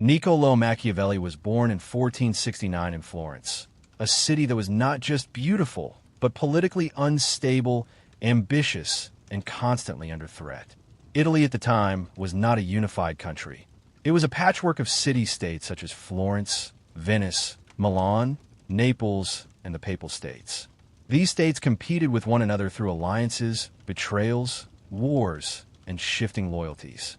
Niccolò Machiavelli was born in 1469 in Florence, a city that was not just beautiful, but politically unstable, ambitious, and constantly under threat. Italy at the time was not a unified country. It was a patchwork of city-states such as Florence, Venice, Milan, Naples, and the Papal States. These states competed with one another through alliances, betrayals, wars, and shifting loyalties.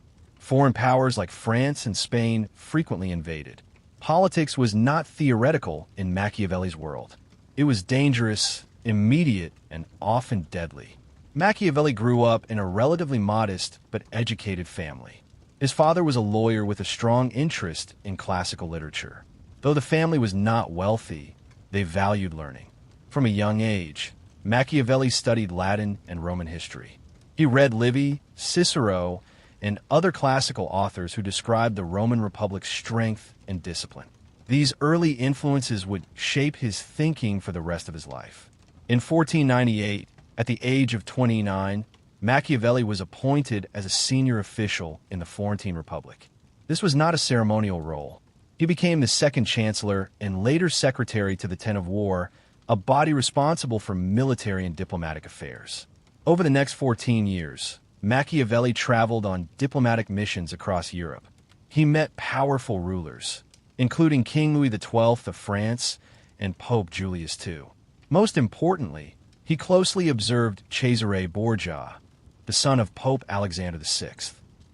Foreign powers like France and Spain frequently invaded. Politics was not theoretical in Machiavelli's world. It was dangerous, immediate, and often deadly. Machiavelli grew up in a relatively modest but educated family. His father was a lawyer with a strong interest in classical literature. Though the family was not wealthy, they valued learning. From a young age, Machiavelli studied Latin and Roman history. He read Livy, Cicero, and other classical authors who described the Roman Republic's strength and discipline. These early influences would shape his thinking for the rest of his life. In 1498, at the age of 29, Machiavelli was appointed as a senior official in the Florentine Republic. This was not a ceremonial role. He became the second chancellor and later secretary to the Ten of War, a body responsible for military and diplomatic affairs. Over the next 14 years, Machiavelli traveled on diplomatic missions across Europe. He met powerful rulers, including King Louis XII of France and Pope Julius II. Most importantly, he closely observed Cesare Borgia, the son of Pope Alexander VI.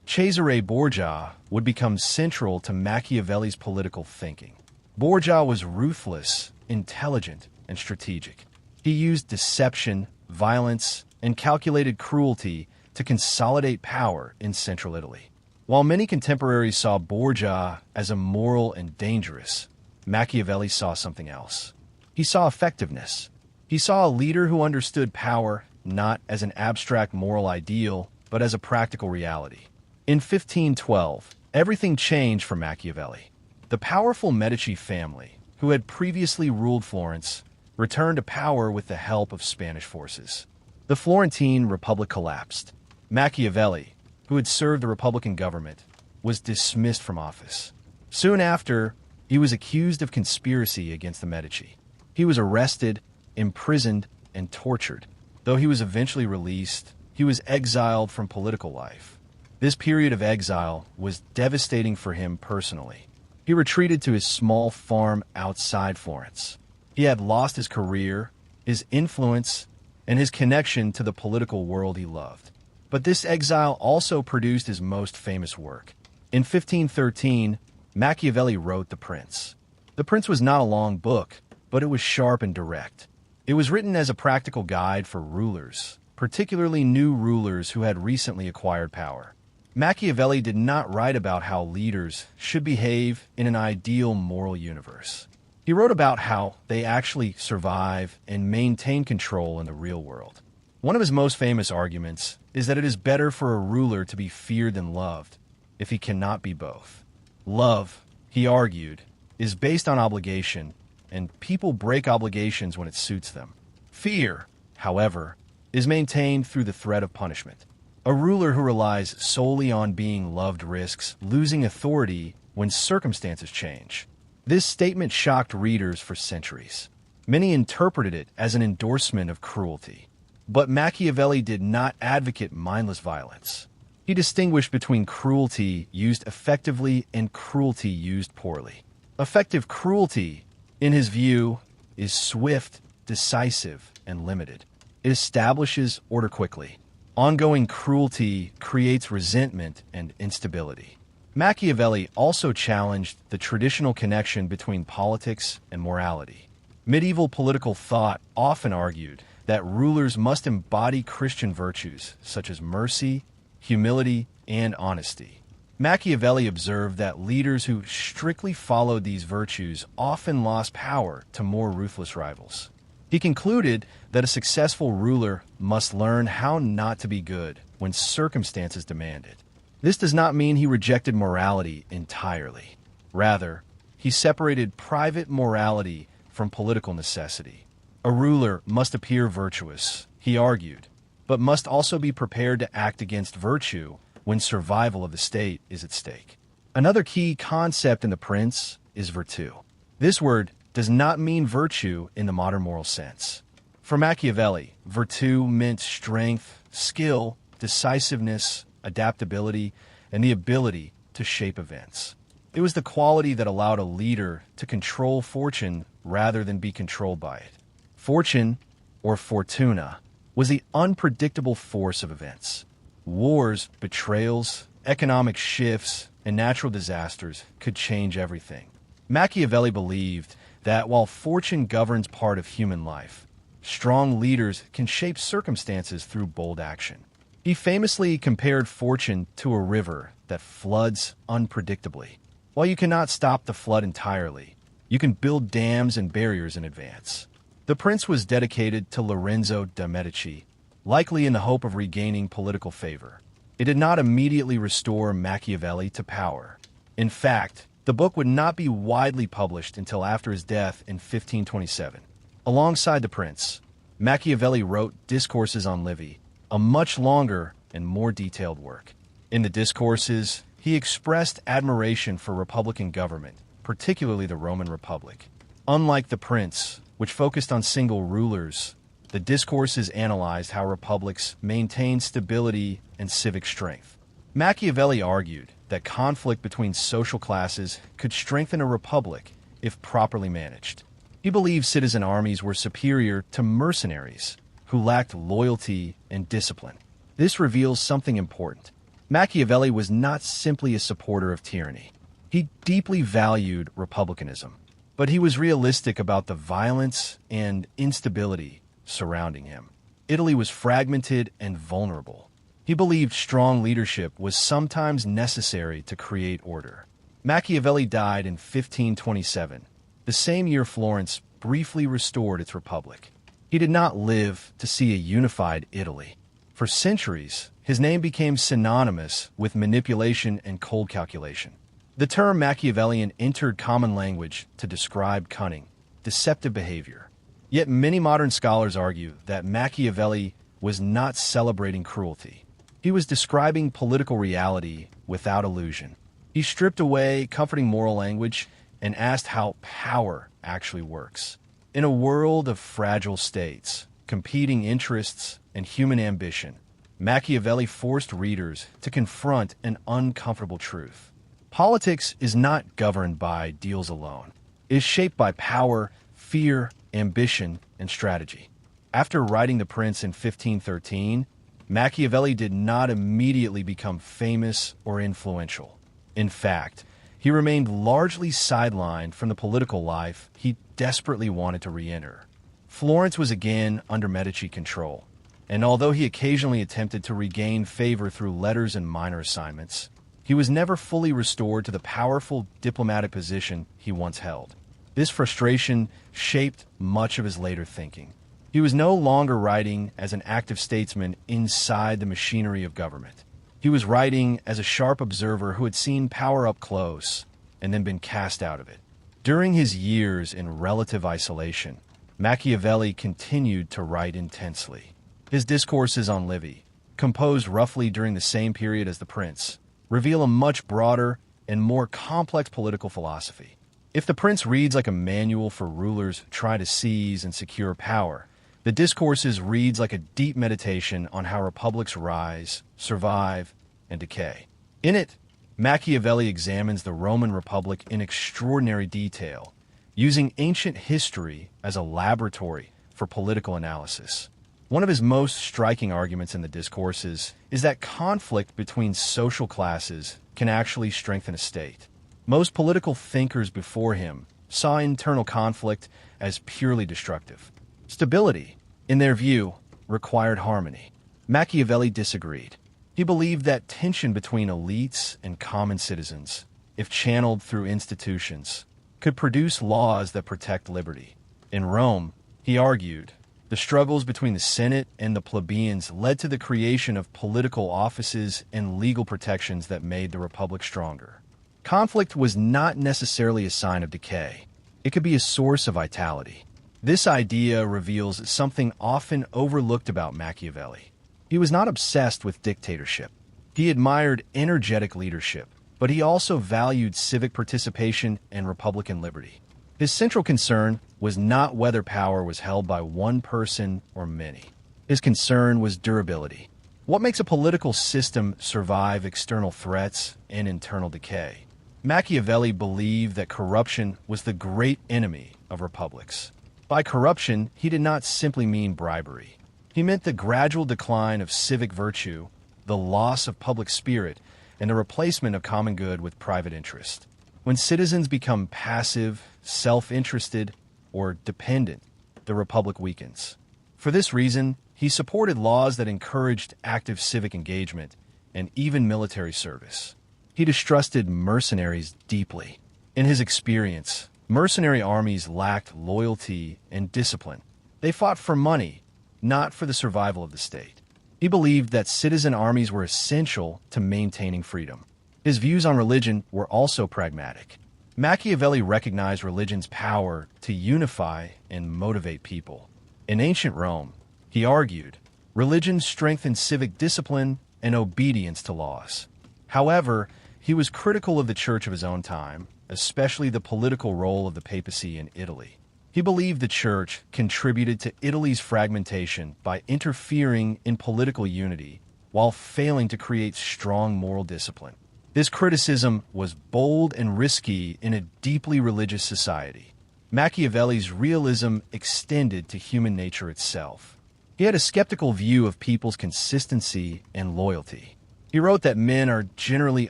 Cesare Borgia would become central to Machiavelli's political thinking. Borgia was ruthless, intelligent, and strategic. He used deception, violence, and calculated cruelty to consolidate power in central Italy. While many contemporaries saw Borgia as immoral and dangerous, Machiavelli saw something else. He saw effectiveness. He saw a leader who understood power not as an abstract moral ideal, but as a practical reality. In 1512, everything changed for Machiavelli. The powerful Medici family, who had previously ruled Florence, returned to power with the help of Spanish forces. The Florentine Republic collapsed. Machiavelli, who had served the Republican government, was dismissed from office. Soon after, he was accused of conspiracy against the Medici. He was arrested, imprisoned, and tortured. Though he was eventually released, he was exiled from political life. This period of exile was devastating for him personally. He retreated to his small farm outside Florence. He had lost his career, his influence, and his connection to the political world he loved. But this exile also produced his most famous work. In 1513, Machiavelli wrote The Prince. The Prince was not a long book, but it was sharp and direct. It was written as a practical guide for rulers, particularly new rulers who had recently acquired power. Machiavelli did not write about how leaders should behave in an ideal moral universe. He wrote about how they actually survive and maintain control in the real world. One of his most famous arguments is that it is better for a ruler to be feared than loved, if he cannot be both. Love, he argued, is based on obligation, and people break obligations when it suits them. Fear, however, is maintained through the threat of punishment. A ruler who relies solely on being loved risks losing authority when circumstances change. This statement shocked readers for centuries. Many interpreted it as an endorsement of cruelty. But Machiavelli did not advocate mindless violence. He distinguished between cruelty used effectively and cruelty used poorly. Effective cruelty, in his view, is swift, decisive, and limited. It establishes order quickly. Ongoing cruelty creates resentment and instability. Machiavelli also challenged the traditional connection between politics and morality. Medieval political thought often argued that rulers must embody Christian virtues such as mercy, humility, and honesty. Machiavelli observed that leaders who strictly followed these virtues often lost power to more ruthless rivals. He concluded that a successful ruler must learn how not to be good when circumstances demand it. This does not mean he rejected morality entirely. Rather, he separated private morality from political necessity. A ruler must appear virtuous, he argued, but must also be prepared to act against virtue when survival of the state is at stake. Another key concept in The Prince is virtue. This word does not mean virtue in the modern moral sense. For Machiavelli, virtue meant strength, skill, decisiveness, adaptability, and the ability to shape events. It was the quality that allowed a leader to control fortune rather than be controlled by it. Fortune, or fortuna, was the unpredictable force of events. Wars, betrayals, economic shifts, and natural disasters could change everything. Machiavelli believed that while fortune governs part of human life, strong leaders can shape circumstances through bold action. He famously compared fortune to a river that floods unpredictably. While you cannot stop the flood entirely, you can build dams and barriers in advance. The Prince was dedicated to Lorenzo de' Medici, likely in the hope of regaining political favor. It did not immediately restore Machiavelli to power. In fact, the book would not be widely published until after his death in 1527. Alongside The Prince, Machiavelli wrote Discourses on Livy, a much longer and more detailed work. In the Discourses, he expressed admiration for republican government, particularly the Roman Republic. Unlike The Prince, which focused on single rulers, the Discourses analyzed how republics maintain stability and civic strength. Machiavelli argued that conflict between social classes could strengthen a republic if properly managed. He believed citizen armies were superior to mercenaries who lacked loyalty and discipline. This reveals something important. Machiavelli was not simply a supporter of tyranny. He deeply valued republicanism, but he was realistic about the violence and instability surrounding him. Italy was fragmented and vulnerable. He believed strong leadership was sometimes necessary to create order. Machiavelli died in 1527, the same year Florence briefly restored its republic. He did not live to see a unified Italy. For centuries, his name became synonymous with manipulation and cold calculation. The term Machiavellian entered common language to describe cunning, deceptive behavior. Yet many modern scholars argue that Machiavelli was not celebrating cruelty. He was describing political reality without illusion. He stripped away comforting moral language and asked how power actually works. In a world of fragile states, competing interests, and human ambition, Machiavelli forced readers to confront an uncomfortable truth. Politics is not governed by deals alone. It is shaped by power, fear, ambition, and strategy. After writing The Prince in 1513, Machiavelli did not immediately become famous or influential. In fact, he remained largely sidelined from the political life he desperately wanted to re-enter. Florence was again under Medici control, and although he occasionally attempted to regain favor through letters and minor assignments, he was never fully restored to the powerful diplomatic position he once held. This frustration shaped much of his later thinking. He was no longer writing as an active statesman inside the machinery of government. He was writing as a sharp observer who had seen power up close and then been cast out of it. During his years in relative isolation, Machiavelli continued to write intensely. His Discourses on Livy, composed roughly during the same period as The Prince, reveal a much broader and more complex political philosophy. If The Prince reads like a manual for rulers trying to seize and secure power, the Discourses reads like a deep meditation on how republics rise, survive, and decay. In it, Machiavelli examines the Roman Republic in extraordinary detail, using ancient history as a laboratory for political analysis. One of his most striking arguments in the Discourses is that conflict between social classes can actually strengthen a state. Most political thinkers before him saw internal conflict as purely destructive. Stability, in their view, required harmony. Machiavelli disagreed. He believed that tension between elites and common citizens, if channeled through institutions, could produce laws that protect liberty. In Rome, he argued, the struggles between the Senate and the plebeians led to the creation of political offices and legal protections that made the republic stronger. Conflict was not necessarily a sign of decay. It could be a source of vitality. This idea reveals something often overlooked about Machiavelli. He was not obsessed with dictatorship. He admired energetic leadership, but but he also valued civic participation and republican liberty. His central concern was not whether power was held by one person or many. His concern was durability. What makes a political system survive external threats and internal decay? Machiavelli believed that corruption was the great enemy of republics. By corruption, he did not simply mean bribery. He meant the gradual decline of civic virtue, the loss of public spirit, and the replacement of common good with private interest. When citizens become passive, self-interested, or dependent, the republic weakens. For this reason, he supported laws that encouraged active civic engagement and even military service. He distrusted mercenaries deeply. In his experience, mercenary armies lacked loyalty and discipline. They fought for money, not for the survival of the state. He believed that citizen armies were essential to maintaining freedom. His views on religion were also pragmatic. Machiavelli recognized religion's power to unify and motivate people. In ancient Rome, he argued, religion strengthened civic discipline and obedience to laws. However, he was critical of the church of his own time, especially the political role of the papacy in Italy. He believed the church contributed to Italy's fragmentation by interfering in political unity while failing to create strong moral discipline. This criticism was bold and risky in a deeply religious society. Machiavelli's realism extended to human nature itself. He had a skeptical view of people's consistency and loyalty. He wrote that men are generally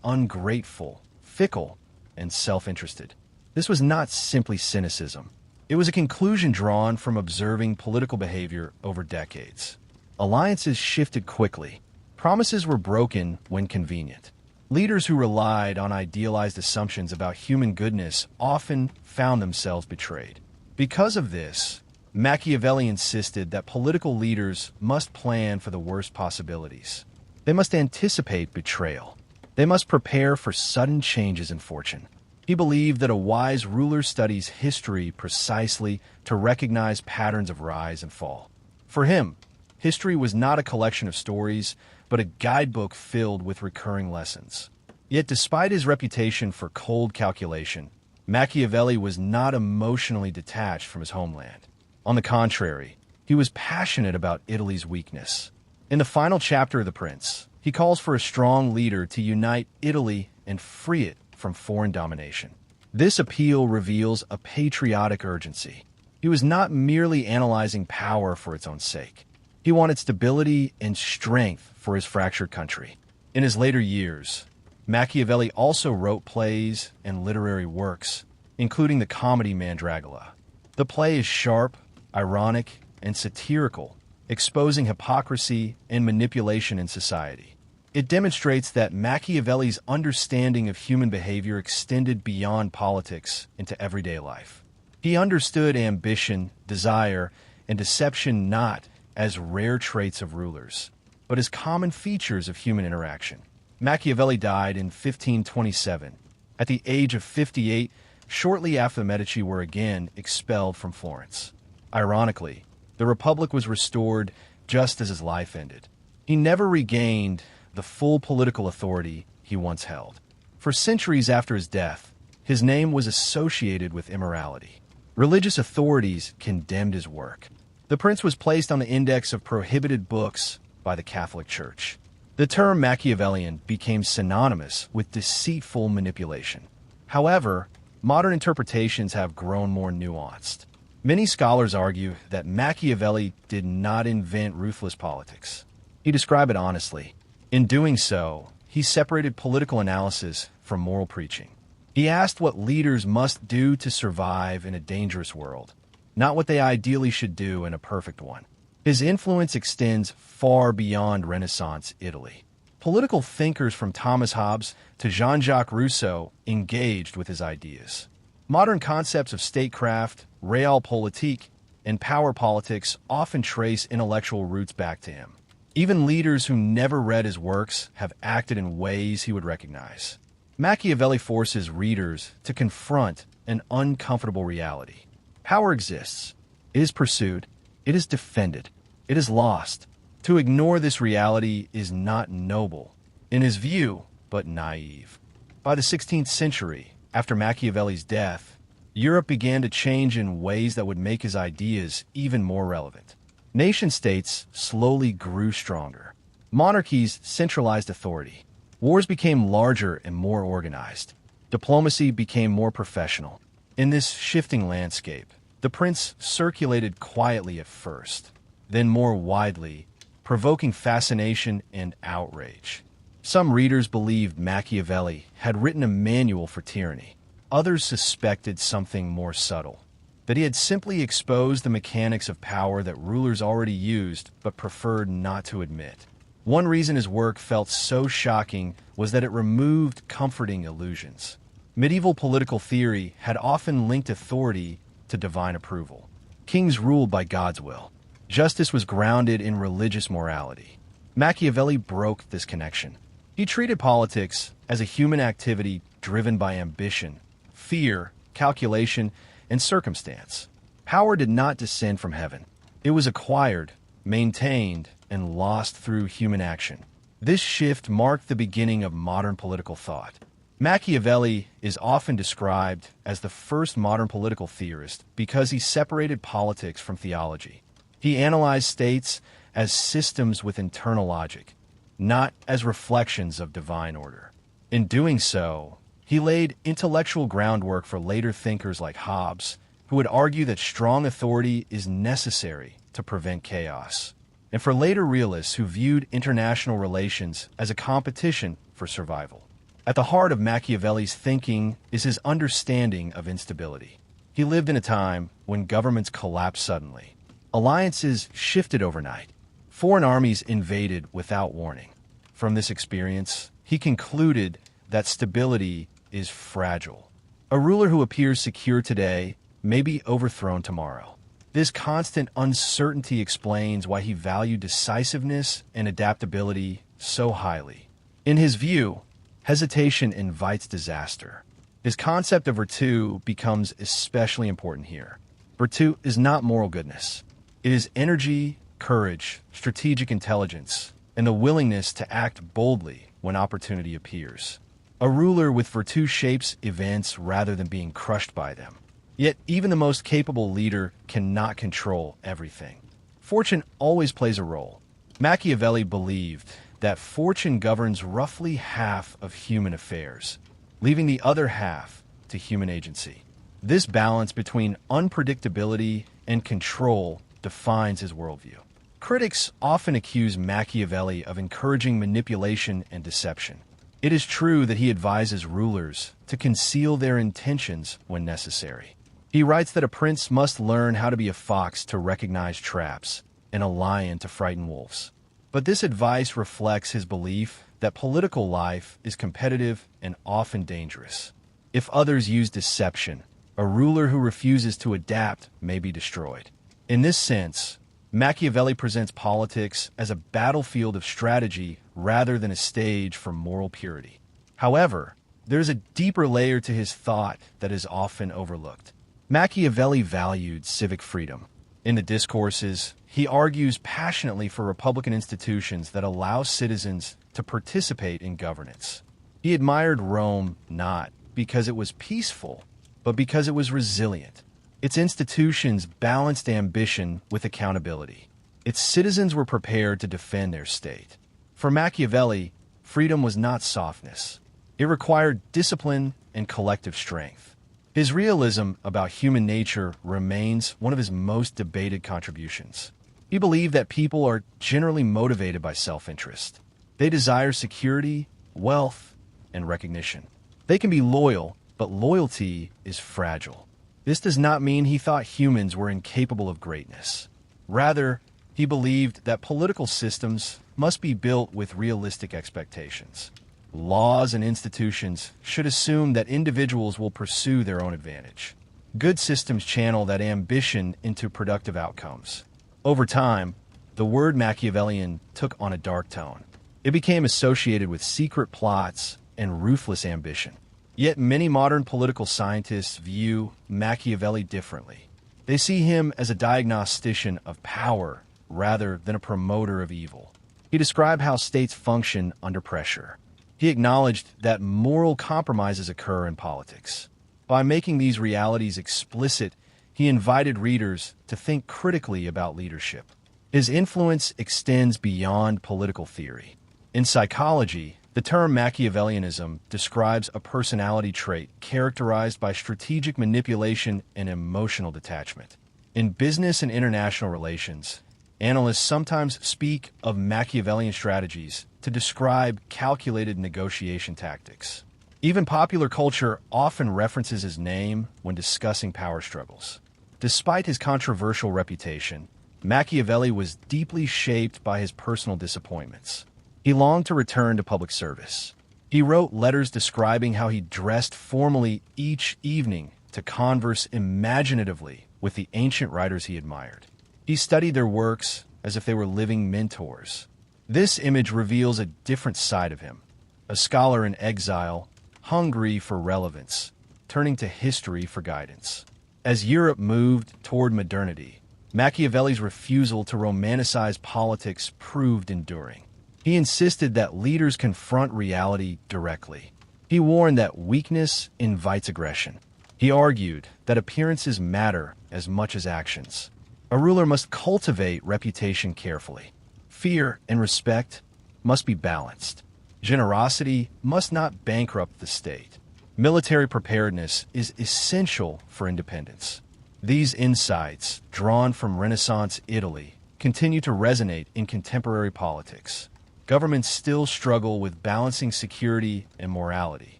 ungrateful, fickle, and self-interested. This was not simply cynicism. It was a conclusion drawn from observing political behavior over decades. Alliances shifted quickly. Promises were broken when convenient. Leaders who relied on idealized assumptions about human goodness often found themselves betrayed. Because of this, Machiavelli insisted that political leaders must plan for the worst possibilities. They must anticipate betrayal. They must prepare for sudden changes in fortune. He believed that a wise ruler studies history precisely to recognize patterns of rise and fall. For him, history was not a collection of stories, but a guidebook filled with recurring lessons. Yet despite his reputation for cold calculation, Machiavelli was not emotionally detached from his homeland. On the contrary, he was passionate about Italy's weakness. In the final chapter of The Prince, he calls for a strong leader to unite Italy and free it from foreign domination. This appeal reveals a patriotic urgency. He was not merely analyzing power for its own sake. He wanted stability and strength for his fractured country. In his later years, Machiavelli also wrote plays and literary works, including the comedy Mandragola. The play is sharp, ironic, and satirical, exposing hypocrisy and manipulation in society. It demonstrates that Machiavelli's understanding of human behavior extended beyond politics into everyday life. He understood ambition, desire, and deception not as rare traits of rulers, but as common features of human interaction. Machiavelli died in 1527, at the age of 58, shortly after the Medici were again expelled from Florence. Ironically, the Republic was restored just as his life ended. He never regained the full political authority he once held. For centuries after his death, his name was associated with immorality. Religious authorities condemned his work. The prince was placed on the index of prohibited books by the Catholic Church. The term Machiavellian became synonymous with deceitful manipulation. However, modern interpretations have grown more nuanced. Many scholars argue that Machiavelli did not invent ruthless politics. He described it honestly. In doing so, he separated political analysis from moral preaching. He asked what leaders must do to survive in a dangerous world, not what they ideally should do in a perfect one. His influence extends far beyond Renaissance Italy. Political thinkers from Thomas Hobbes to Jean-Jacques Rousseau engaged with his ideas. Modern concepts of statecraft, realpolitik, and power politics often trace intellectual roots back to him. Even leaders who never read his works have acted in ways he would recognize. Machiavelli forces readers to confront an uncomfortable reality. Power exists. It is pursued. It is defended. It is lost. To ignore this reality is not noble, in his view, but naive. By the 16th century, after Machiavelli's death, Europe began to change in ways that would make his ideas even more relevant. Nation-states slowly grew stronger. Monarchies centralized authority. Wars became larger and more organized. Diplomacy became more professional. In this shifting landscape, the prince circulated quietly at first, then more widely, provoking fascination and outrage. Some readers believed Machiavelli had written a manual for tyranny. Others suspected something more subtle, that he had simply exposed the mechanics of power that rulers already used but preferred not to admit. One reason his work felt so shocking was that it removed comforting illusions. Medieval political theory had often linked authority to divine approval. Kings ruled by God's will. Justice was grounded in religious morality. Machiavelli broke this connection. He treated politics as a human activity driven by ambition, fear, calculation, and circumstance. Power did not descend from heaven. It was acquired, maintained, and lost through human action. This shift marked the beginning of modern political thought. Machiavelli is often described as the first modern political theorist because he separated politics from theology. He analyzed states as systems with internal logic, not as reflections of divine order. In doing so, he laid intellectual groundwork for later thinkers like Hobbes, who would argue that strong authority is necessary to prevent chaos, and for later realists who viewed international relations as a competition for survival. At the heart of Machiavelli's thinking is his understanding of instability. He lived in a time when governments collapsed suddenly. Alliances shifted overnight. Foreign armies invaded without warning. From this experience, he concluded that stability is fragile. A ruler who appears secure today may be overthrown tomorrow. This constant uncertainty explains why he valued decisiveness and adaptability so highly. In his view, hesitation invites disaster. His concept of virtue becomes especially important here. Virtue is not moral goodness. It is energy, courage, strategic intelligence, and the willingness to act boldly when opportunity appears. A ruler with virtue shapes events rather than being crushed by them. Yet even the most capable leader cannot control everything. Fortune always plays a role. Machiavelli believed that fortune governs roughly half of human affairs, leaving the other half to human agency. This balance between unpredictability and control defines his worldview. Critics often accuse Machiavelli of encouraging manipulation and deception. It is true that he advises rulers to conceal their intentions when necessary. He writes that a prince must learn how to be a fox to recognize traps and a lion to frighten wolves. But this advice reflects his belief that political life is competitive and often dangerous. If others use deception, a ruler who refuses to adapt may be destroyed. In this sense, Machiavelli presents politics as a battlefield of strategy rather than a stage for moral purity. However, there's a deeper layer to his thought that is often overlooked. Machiavelli valued civic freedom. In the Discourses, he argues passionately for republican institutions that allow citizens to participate in governance. He admired Rome not because it was peaceful, but because it was resilient. Its institutions balanced ambition with accountability. Its citizens were prepared to defend their state. For Machiavelli, freedom was not softness. It required discipline and collective strength. His realism about human nature remains one of his most debated contributions. He believed that people are generally motivated by self-interest. They desire security, wealth, and recognition. They can be loyal, but loyalty is fragile. This does not mean he thought humans were incapable of greatness. Rather, he believed that political systems must be built with realistic expectations. Laws and institutions should assume that individuals will pursue their own advantage. Good systems channel that ambition into productive outcomes. Over time, the word Machiavellian took on a dark tone. It became associated with secret plots and ruthless ambition. Yet many modern political scientists view Machiavelli differently. They see him as a diagnostician of power rather than a promoter of evil. He described how states function under pressure. He acknowledged that moral compromises occur in politics. By making these realities explicit, he invited readers to think critically about leadership. His influence extends beyond political theory. In psychology, the term Machiavellianism describes a personality trait characterized by strategic manipulation and emotional detachment. In business and international relations, analysts sometimes speak of Machiavellian strategies to describe calculated negotiation tactics. Even popular culture often references his name when discussing power struggles. Despite his controversial reputation, Machiavelli was deeply shaped by his personal disappointments. He longed to return to public service. He wrote letters describing how he dressed formally each evening to converse imaginatively with the ancient writers he admired. He studied their works as if they were living mentors. This image reveals a different side of him, a scholar in exile, hungry for relevance, turning to history for guidance. As Europe moved toward modernity, Machiavelli's refusal to romanticize politics proved enduring. He insisted that leaders confront reality directly. He warned that weakness invites aggression. He argued that appearances matter as much as actions. A ruler must cultivate reputation carefully. Fear and respect must be balanced. Generosity must not bankrupt the state. Military preparedness is essential for independence. These insights, drawn from Renaissance Italy, continue to resonate in contemporary politics. Governments still struggle with balancing security and morality.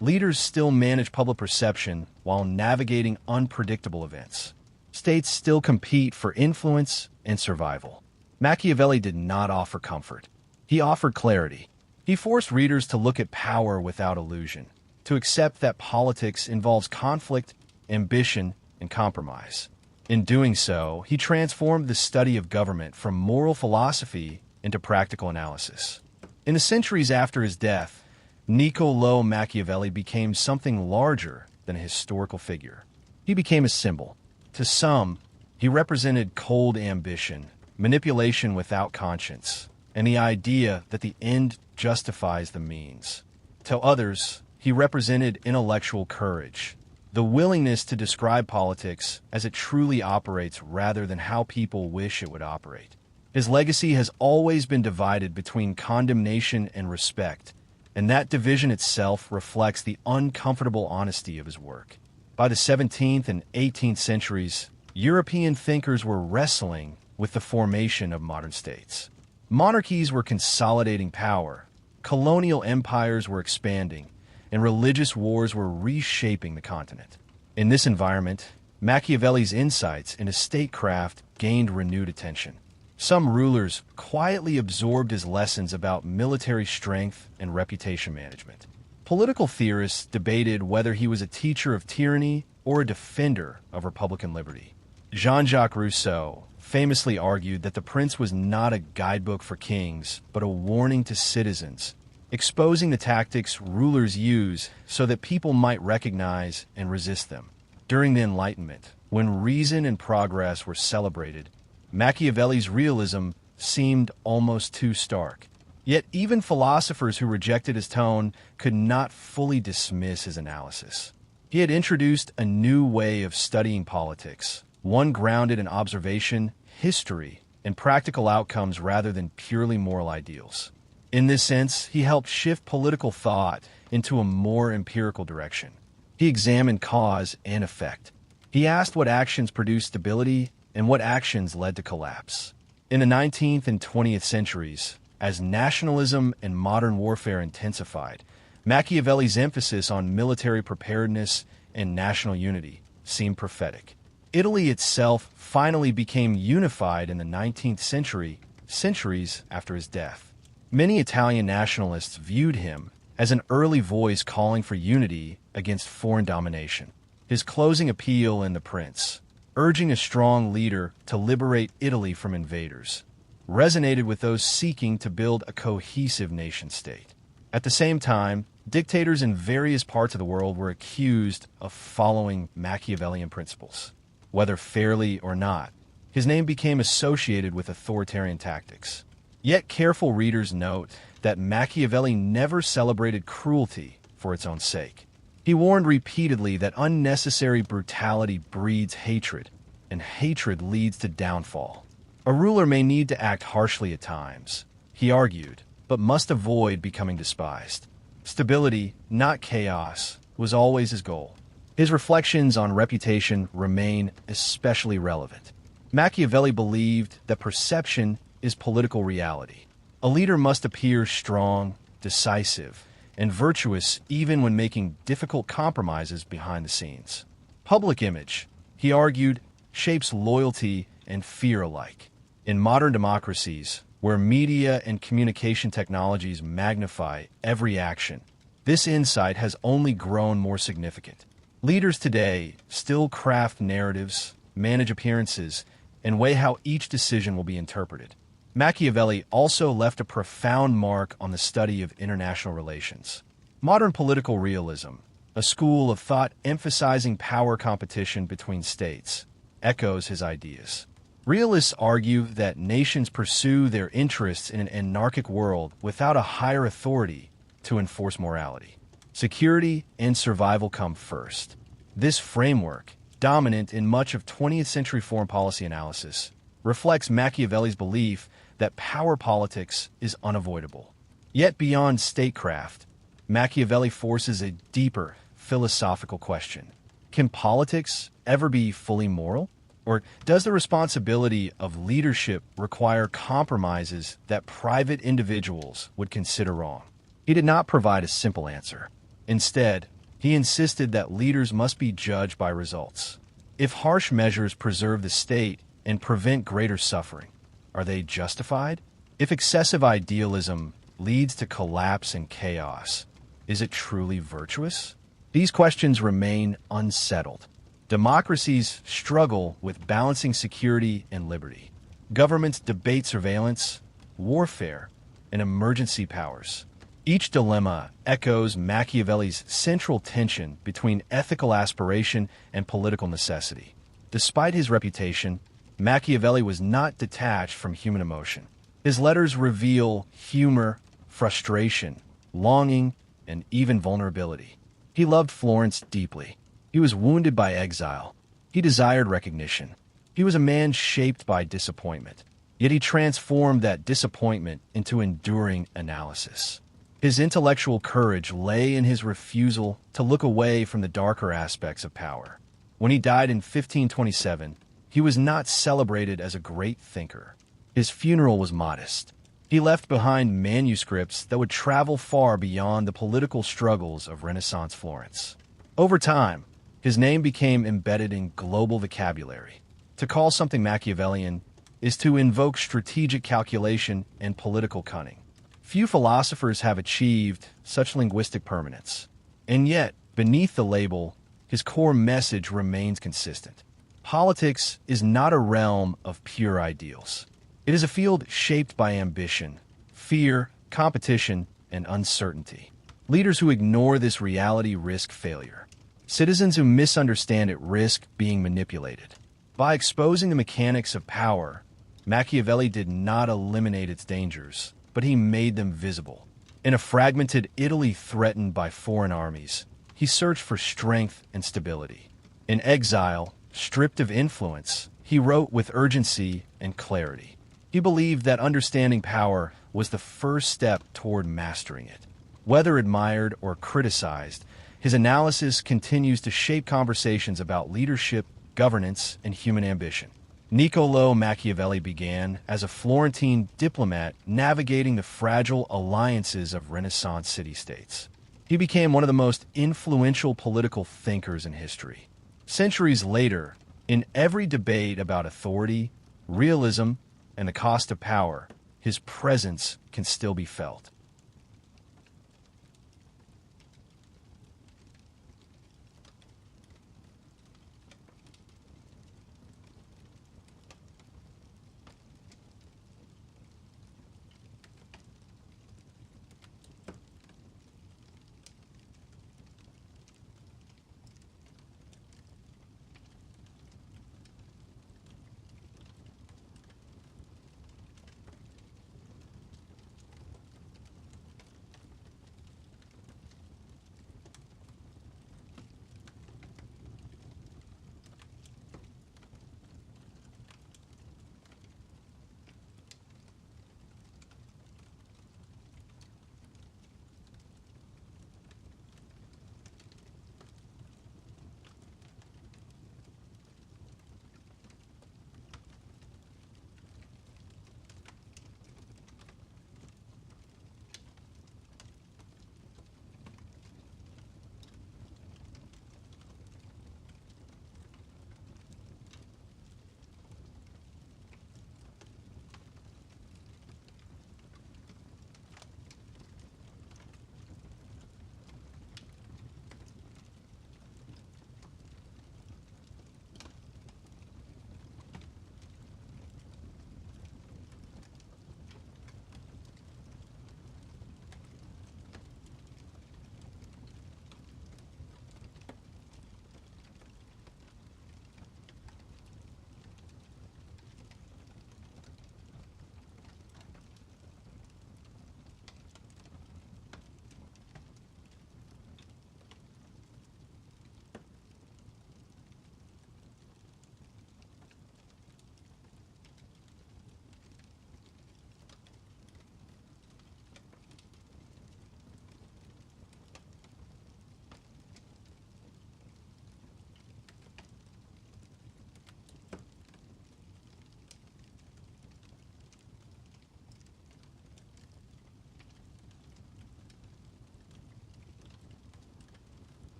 Leaders still manage public perception while navigating unpredictable events. States still compete for influence and survival. Machiavelli did not offer comfort. He offered clarity. He forced readers to look at power without illusion, to accept that politics involves conflict, ambition, and compromise. In doing so, he transformed the study of government from moral philosophy into practical analysis. In the centuries after his death, Niccolò Machiavelli became something larger than a historical figure. He became a symbol. To some, he represented cold ambition, manipulation without conscience, and the idea that the end justifies the means. To others, he represented intellectual courage, the willingness to describe politics as it truly operates rather than how people wish it would operate. His legacy has always been divided between condemnation and respect, and that division itself reflects the uncomfortable honesty of his work. By the 17th and 18th centuries, European thinkers were wrestling with the formation of modern states. Monarchies were consolidating power, colonial empires were expanding, and religious wars were reshaping the continent. In this environment, Machiavelli's insights into statecraft gained renewed attention. Some rulers quietly absorbed his lessons about military strength and reputation management. Political theorists debated whether he was a teacher of tyranny or a defender of Republican liberty. Jean-Jacques Rousseau famously argued that the prince was not a guidebook for kings, but a warning to citizens, exposing the tactics rulers use so that people might recognize and resist them. During the Enlightenment, when reason and progress were celebrated, Machiavelli's realism seemed almost too stark. Yet even philosophers who rejected his tone could not fully dismiss his analysis. He had introduced a new way of studying politics, one grounded in observation, history, and practical outcomes rather than purely moral ideals. In this sense, he helped shift political thought into a more empirical direction. He examined cause and effect. He asked what actions produced stability and what actions led to collapse. In the 19th and 20th centuries, as nationalism and modern warfare intensified, Machiavelli's emphasis on military preparedness and national unity seemed prophetic. Italy itself finally became unified in the 19th century, centuries after his death. Many Italian nationalists viewed him as an early voice calling for unity against foreign domination. His closing appeal in The Prince, urging a strong leader to liberate Italy from invaders, resonated with those seeking to build a cohesive nation-state. At the same time, dictators in various parts of the world were accused of following Machiavellian principles. Whether fairly or not, his name became associated with authoritarian tactics. Yet careful readers note that Machiavelli never celebrated cruelty for its own sake. He warned repeatedly that unnecessary brutality breeds hatred, and hatred leads to downfall. A ruler may need to act harshly at times, he argued, but must avoid becoming despised. Stability, not chaos, was always his goal. His reflections on reputation remain especially relevant. Machiavelli believed that perception is political reality. A leader must appear strong, decisive, and virtuous even when making difficult compromises behind the scenes. Public image, he argued, shapes loyalty and fear alike. In modern democracies, where media and communication technologies magnify every action, this insight has only grown more significant. Leaders today still craft narratives, manage appearances, and weigh how each decision will be interpreted. Machiavelli also left a profound mark on the study of international relations. Modern political realism, a school of thought emphasizing power competition between states, echoes his ideas. Realists argue that nations pursue their interests in an anarchic world without a higher authority to enforce morality. Security and survival come first. This framework, dominant in much of 20th century foreign policy analysis, reflects Machiavelli's belief that power politics is unavoidable. Yet beyond statecraft, Machiavelli forces a deeper philosophical question. Can politics ever be fully moral? Or does the responsibility of leadership require compromises that private individuals would consider wrong? He did not provide a simple answer. Instead, he insisted that leaders must be judged by results. If harsh measures preserve the state and prevent greater suffering, are they justified? If excessive idealism leads to collapse and chaos, is it truly virtuous? These questions remain unsettled. Democracies struggle with balancing security and liberty. Governments debate surveillance, warfare, and emergency powers. Each dilemma echoes Machiavelli's central tension between ethical aspiration and political necessity. Despite his reputation, Machiavelli was not detached from human emotion. His letters reveal humor, frustration, longing, and even vulnerability. He loved Florence deeply. He was wounded by exile. He desired recognition. He was a man shaped by disappointment. Yet he transformed that disappointment into enduring analysis. His intellectual courage lay in his refusal to look away from the darker aspects of power. When he died in 1527, he was not celebrated as a great thinker. His funeral was modest. He left behind manuscripts that would travel far beyond the political struggles of Renaissance Florence. Over time, his name became embedded in global vocabulary. To call something Machiavellian is to invoke strategic calculation and political cunning. Few philosophers have achieved such linguistic permanence. And yet, beneath the label, his core message remains consistent. Politics is not a realm of pure ideals. It is a field shaped by ambition, fear, competition, and uncertainty. Leaders who ignore this reality risk failure. Citizens who misunderstand it risk being manipulated. By exposing the mechanics of power, Machiavelli did not eliminate its dangers, but he made them visible. In a fragmented Italy threatened by foreign armies, he searched for strength and stability. In exile, stripped of influence, he wrote with urgency and clarity. He believed that understanding power was the first step toward mastering it. Whether admired or criticized, his analysis continues to shape conversations about leadership, governance, and human ambition. Niccolò Machiavelli began as a Florentine diplomat navigating the fragile alliances of Renaissance city-states. He became one of the most influential political thinkers in history. Centuries later, in every debate about authority, realism, and the cost of power, his presence can still be felt.